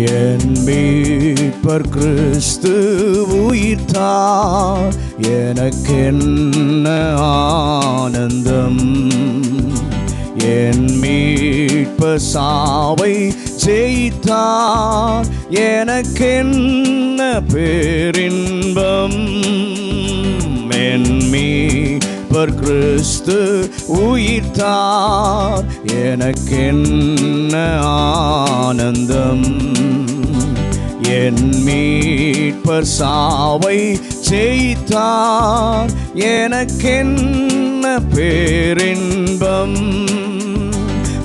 என் மீட்பர் கிறிஸ்து உயிர்த்தார், எனக்கென்ன ஆனந்தம். என் மீட்பர் சாவை ஜெயித்தார், எனக்கென்ன பேரின்பம். என் மீட்பர் கிறிஸ்து உயிர்த்தார், எனக்கென்ன ஆனந்தம். என் மீட்பர் சாவை ஜெயித்தார், எனக்கென்ன பேரின்பம்.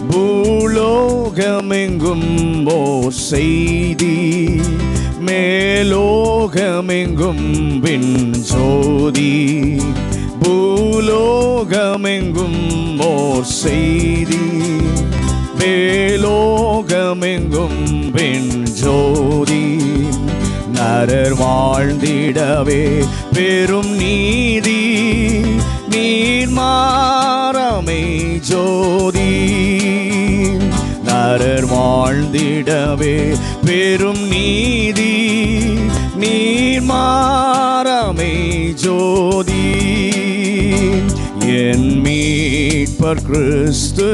பூலோகமெங்கும் ஓர் செய்தி, மேலோகமெங்கும் விண்ஜோதி. பூலோகமெங்கும் ஓர் செய்தி, மேலோகமெங்கும் விண்ஜோதி. நரர் வாழ்ந்திடவே பெரும் நீதி, நீர்மாறமை ஜோதி. நரர் வாழ்ந்திடவே பெரும் நீதி, நீர்மாறமை ஜோதி. என் மீட்பர் கிறிஸ்து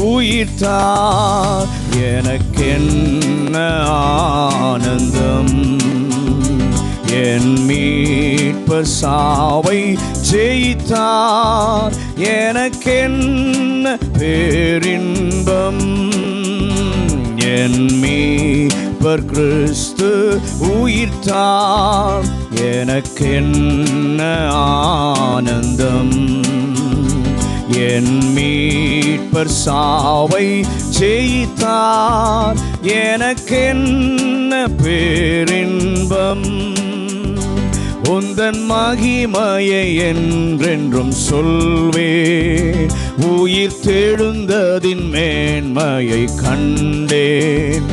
உயிர்த்தார், எனக்கென்ன ஆனந்தம். என் மீட்பர் சாவை ஜெயித்தார், எனக்கென்ன பேரின்பம். என் மீட்பர் கிறிஸ்து உயிர்த்தார், எனக்கென்ன ஆனந்தம். என் மீட்பர் சாவை ஜெயித்தார், எனக்கென்ன பேரின்பம். உந்தன் மகிமையை என்றென்றும் சொல்வேன், உயிர் தெழுந்ததின் மேன்மையை கண்டேன்.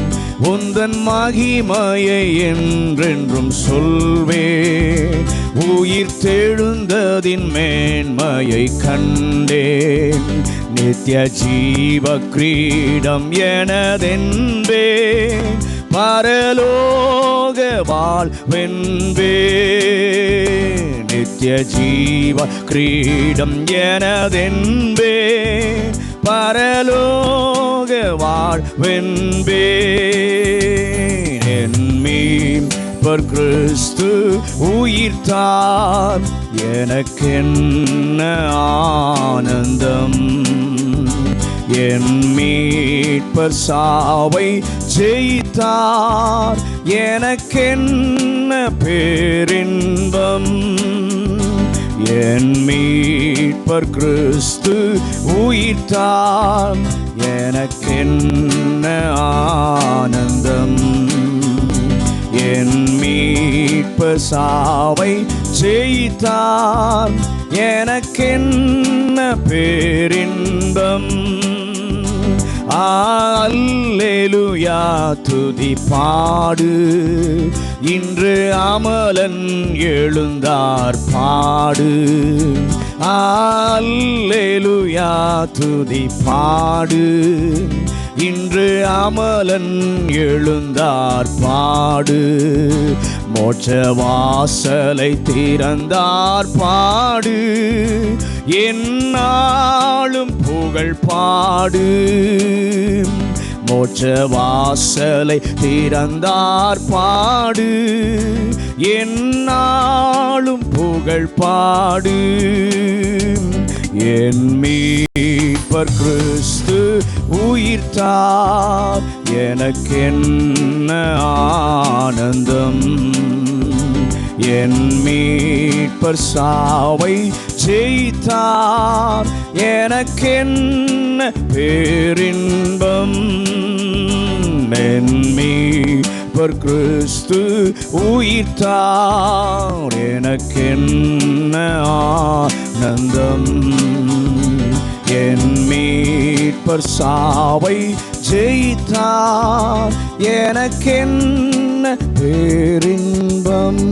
உந்தன் மகிமையை என்றென்றும் சொல்வேன், உயிர் தெழுந்ததின் மேன்மையை கண்டேன். நித்திய ஜீவ கிரீடம் எனதென்பேன், பரலோக வாழ்வென்பேன். நித்திய ஜீவ கிரீடம் எனதென்பேன், பரலோக வாழ்வென்பேன். என் மீட்பர் கிறிஸ்து உயிர்த்தார், எனக்கென்ன ஆனந்தம். என் மீட்பர் சாவை ஜெயித்தார், எனக்கென்ன பேரின்பம். என் மீட்பர் கிறிஸ்து உயிர்த்தார், எனக்கென்ன ஆனந்தம். என் மீட்பர் சாவை ஜெயித்தார், எனக்கென்ன பேரின்பம். அல்லேலூயா துதி பாடு, இன்று அமலன் எழுந்தார் பாடு. அல்லேலூயா துதி பாடு, இன்று அமலன் எழுந்தார் பாடு. மோட்ச வாசலை திறந்தார் பாடு, எந்நாளும் புகழ் பாடு. மோட்ச வாசலை திறந்தார் பாடு, எந்நாளும் புகழ் பாடு. என் மீட்பர் கிறிஸ்து உயிர்த்தார், எனக்கென்ன ஆனந்தம். என் மீட்பர் சாவை ஜெயித்தார், எனக்கென்ன பேரின்பம். என் மீட்பர் கிறிஸ்து உயிர்த்தார், எனக்கென்ன ஆனந்தம். என் மீட்பர் சாவை ஜெயித்தார், எனக்கென்ன பேரின்பம்.